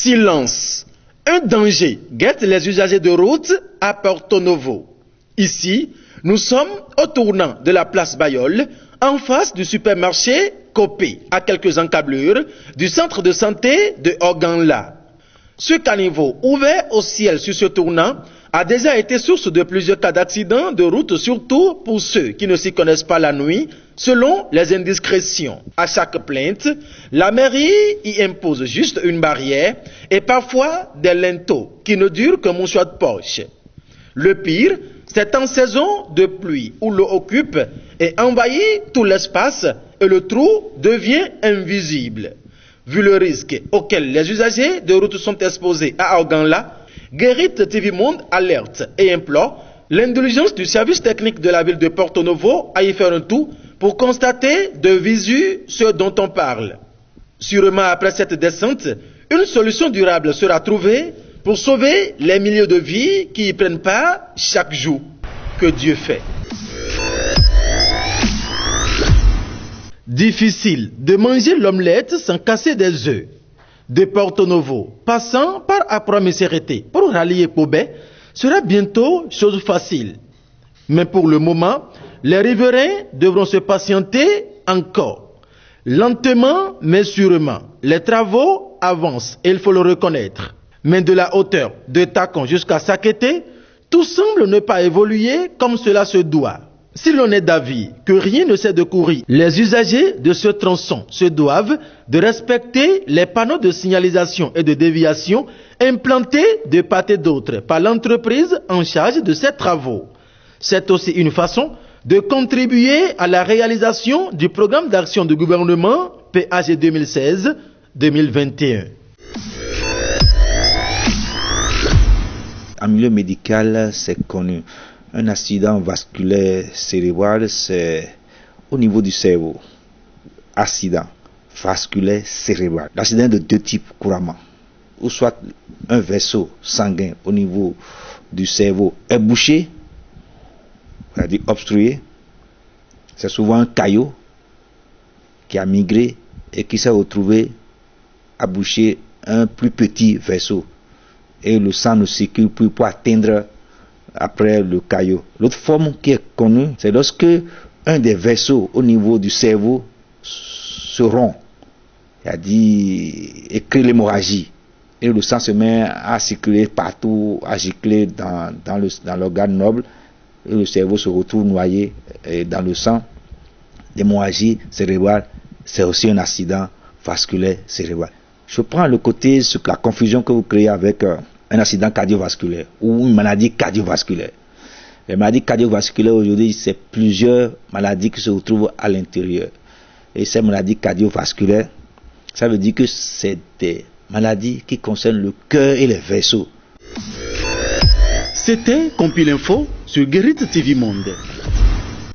Silence. Un danger guette les usagers de route à Porto Novo. Ici, nous sommes au tournant de la place Bayol, en face du supermarché Copé, à quelques encablures du centre de santé de Oganla. Ce caniveau ouvert au ciel sur ce tournant a déjà été source de plusieurs cas d'accidents de route, surtout pour ceux qui ne s'y connaissent pas la nuit, selon les indiscrétions. À chaque plainte, la mairie y impose juste une barrière et parfois des linteaux qui ne durent qu'un mouchoir de poche. Le pire, c'est en saison de pluie où l'eau occupe et envahit tout l'espace et le trou devient invisible. Vu le risque auquel les usagers de route sont exposés à Oganla, Guérit TV Monde alerte et implore l'indulgence du service technique de la ville de Porto Novo à y faire un tour pour constater de visu ce dont on parle. Sûrement après cette descente, une solution durable sera trouvée pour sauver les milliers de vies qui y prennent part chaque jour. Que Dieu fait. Difficile de manger l'omelette sans casser des œufs. De Porto Novo, passant par Apromiserete pour rallier Pobé, sera bientôt chose facile. Mais pour le moment, les riverains devront se patienter encore. Lentement mais sûrement, les travaux avancent et il faut le reconnaître. Mais de la hauteur de Takon jusqu'à Sakété, tout semble ne pas évoluer comme cela se doit. Si l'on est d'avis que rien ne sait de courir, les usagers de ce tronçon se doivent de respecter les panneaux de signalisation et de déviation implantés de part et d'autre par l'entreprise en charge de ces travaux. C'est aussi une façon de contribuer à la réalisation du programme d'action du gouvernement PAG 2016-2021. En milieu médical, c'est connu. Un accident vasculaire cérébral, c'est au niveau du cerveau. Accident vasculaire cérébral. L'accident de deux types couramment. Ou soit un vaisseau sanguin au niveau du cerveau est bouché, c'est-à-dire obstrué. C'est souvent un caillot qui a migré et qui s'est retrouvé à boucher un plus petit vaisseau. Et le sang ne circule plus pour atteindre après le caillot. L'autre forme qui est connue, c'est lorsque un des vaisseaux au niveau du cerveau se rompt, c'est-à-dire et crée l'hémorragie. Et le sang se met à circuler partout, à gicler dans l'organe noble, et le cerveau se retrouve noyé dans le sang. L'hémorragie cérébrale, c'est aussi un accident vasculaire cérébral. Je prends le côté sur la confusion que vous créez avec un accident cardiovasculaire ou une maladie cardiovasculaire. Les maladies cardiovasculaires aujourd'hui, c'est plusieurs maladies qui se retrouvent à l'intérieur. Et ces maladies cardiovasculaires, ça veut dire que c'est des maladies qui concernent le cœur et les vaisseaux. C'était Compil Info sur Guérit TV Monde.